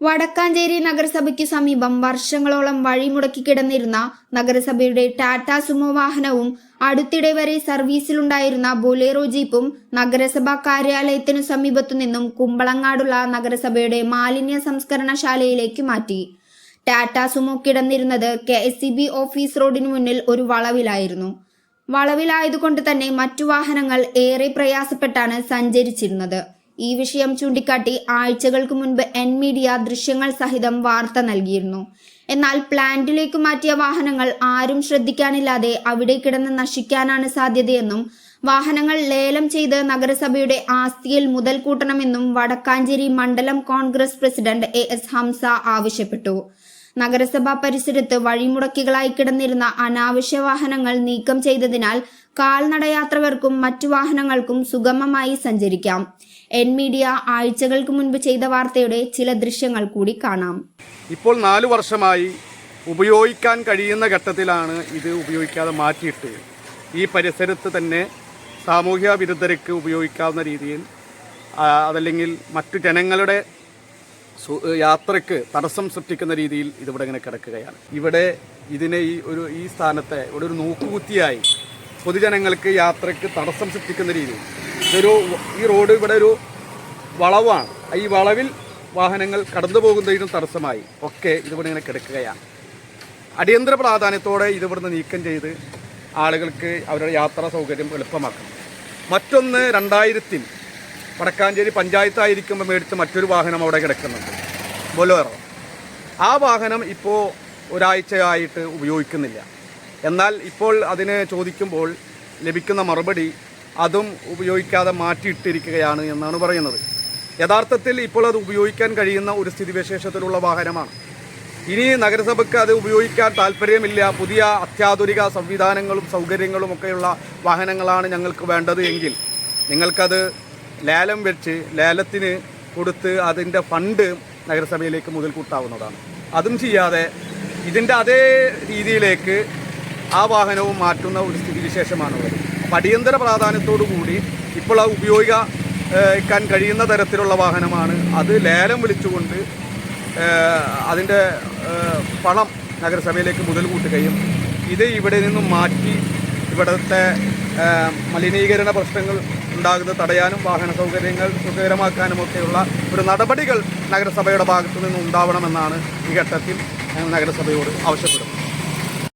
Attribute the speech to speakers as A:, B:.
A: വടക്കാഞ്ചേരി നഗരസഭയ്ക്ക് സമീപം വർഷങ്ങളോളം വഴിമുടക്കി കിടന്നിരുന്ന നഗരസഭയുടെ ടാറ്റ സുമോ വാഹനവും അടുത്തിടെ വരെ സർവീസിലുണ്ടായിരുന്ന ബൊലേറോ ജീപ്പും നഗരസഭാ കാര്യാലയത്തിനു സമീപത്തു നിന്നും കുമ്പളങ്ങാടുള്ള നഗരസഭയുടെ മാലിന്യ സംസ്കരണശാലയിലേക്ക് മാറ്റി. ടാറ്റ സുമോ കിടന്നിരുന്നത് KSEB ഓഫീസ് റോഡിനു മുന്നിൽ ഒരു വളവിലായിരുന്നു. വളവിലായതുകൊണ്ട് തന്നെ മറ്റു വാഹനങ്ങൾ ഏറെ പ്രയാസപ്പെട്ടാണ് സഞ്ചരിച്ചിരുന്നത്. ഈ വിഷയം ചൂണ്ടിക്കാട്ടി ആഴ്ചകൾക്ക് മുൻപ് N-Media ദൃശ്യങ്ങൾ സഹിതം വാർത്ത നൽകിയിരുന്നു. എന്നാൽ പ്ലാന്റിലേക്ക് മാറ്റിയ വാഹനങ്ങൾ ആരും ശ്രദ്ധിക്കാനില്ലാതെ അവിടെ കിടന്ന് നശിക്കാനാണ് സാധ്യതയെന്നും വാഹനങ്ങൾ ലേലം ചെയ്ത് നഗരസഭയുടെ ആസ്തിയിൽ മുതൽ കൂട്ടണമെന്നും വടക്കാഞ്ചേരി മണ്ഡലം കോൺഗ്രസ് പ്രസിഡന്റ് AS ഹംസ ആവശ്യപ്പെട്ടു. നഗരസഭാ പരിസരത്ത് വഴിമുടക്കികളായി കിടന്നിരുന്ന അനാവശ്യ വാഹനങ്ങൾ നീക്കം ചെയ്തതിനാൽ കാൽനടയാത്രകർക്കും മറ്റു വാഹനങ്ങൾക്കും സുഗമമായി സഞ്ചരിക്കാം. N-Media ആഴ്ചകൾക്ക് മുൻപ് ചെയ്ത വാർത്തയുടെ ചില ദൃശ്യങ്ങൾ കൂടി കാണാം.
B: ഇപ്പോൾ 4 വർഷമായി ഉപയോഗിക്കാൻ കഴിയുന്ന ഘട്ടത്തിലാണ് ഇത് ഉപയോഗിക്കാതെ മാറ്റിയിട്ട് ഈ പരിസരത്ത് തന്നെ സാമൂഹ്യ വിരുദ്ധർക്ക് ഉപയോഗിക്കാവുന്ന രീതിയിൽ അതല്ലെങ്കിൽ മറ്റു ജനങ്ങളുടെ യാത്രയ്ക്ക് തടസ്സം സൃഷ്ടിക്കുന്ന രീതിയിൽ ഇതിവിടെ ഇങ്ങനെ കിടക്കുകയാണ്. ഇവിടെ ഇതിനെ ഈ സ്ഥാനത്തെ ഇവിടെ ഒരു നോക്കുകുത്തിയായി പൊതുജനങ്ങൾക്ക് യാത്രയ്ക്ക് തടസ്സം സൃഷ്ടിക്കുന്ന രീതിയിൽ ഈ റോഡ് ഇവിടെ ഒരു വളവാണ്. ഈ വളവിൽ വാഹനങ്ങൾ കടന്നു പോകുന്നതിനും തടസ്സമായി ഒക്കെ ഇതിവിടെ ഇങ്ങനെ കിടക്കുകയാണ്. അടിയന്തര പ്രാധാന്യത്തോടെ ഇതിവിടുന്ന് നീക്കം ചെയ്ത് ആളുകൾക്ക് അവരുടെ യാത്രാ സൗകര്യം എളുപ്പമാക്കണം. മറ്റൊന്ന് 2000-ൽ വടക്കാഞ്ചേരി പഞ്ചായത്തായിരിക്കുമ്പോൾ മേടിച്ച മറ്റൊരു വാഹനം അവിടെ കിടക്കുന്നുണ്ട്, ബൊലേറോ. ആ വാഹനം ഇപ്പോൾ ഒരാഴ്ചയായിട്ട് ഉപയോഗിക്കുന്നില്ല. എന്നാൽ ഇപ്പോൾ അതിന് ചോദിക്കുമ്പോൾ ലഭിക്കുന്ന മറുപടി അതും ഉപയോഗിക്കാതെ മാറ്റിയിട്ടിരിക്കുകയാണ് എന്നാണ് പറയുന്നത്. യഥാർത്ഥത്തിൽ ഇപ്പോൾ അത് ഉപയോഗിക്കാൻ കഴിയുന്ന ഒരു സ്ഥിതിവിശേഷത്തിലുള്ള വാഹനമാണ്. ഇനി നഗരസഭയ്ക്ക് അത് ഉപയോഗിക്കാൻ താല്പര്യമില്ല, പുതിയ അത്യാധുനിക സംവിധാനങ്ങളും സൗകര്യങ്ങളും ഒക്കെയുള്ള വാഹനങ്ങളാണ് ഞങ്ങൾക്ക് വേണ്ടത് എങ്കിൽ നിങ്ങൾക്കത് ലേലം വെച്ച് ലേലത്തിന് കൊടുത്ത് അതിൻ്റെ ഫണ്ട് നഗരസഭയിലേക്ക് മുതൽ കൂട്ടാവുന്നതാണ്. അതും ചെയ്യാതെ ഇതിൻ്റെ അതേ രീതിയിലേക്ക് ആ വാഹനവും മാറ്റുന്ന ഒരു സ്ഥിതിവിശേഷമാണുള്ളത്. അപ്പോൾ അടിയന്തര പ്രാധാന്യത്തോടു കൂടി ഇപ്പോൾ അത് ഉപയോഗിക്കാൻ കഴിയുന്ന തരത്തിലുള്ള വാഹനമാണ്. അത് ലേലം വിളിച്ചുകൊണ്ട് അതിൻ്റെ പണം നഗരസഭയിലേക്ക് മുതൽ കൂട്ടുകയും ഇത് ഇവിടെ നിന്നും മാറ്റി ഇവിടുത്തെ മലിനീകരണ പ്രശ്നങ്ങൾ ഉണ്ടാകുന്നത് തടയാനും വാഹന സൗകര്യങ്ങൾ സുഖകരമാക്കാനുമൊക്കെയുള്ള ഒരു നടപടികൾ നഗരസഭയുടെ ഭാഗത്തു നിന്നും ഉണ്ടാവണമെന്നാണ് ഈ ഘട്ടത്തിൽ നഗരസഭയോട് ആവശ്യപ്പെടുന്നത്.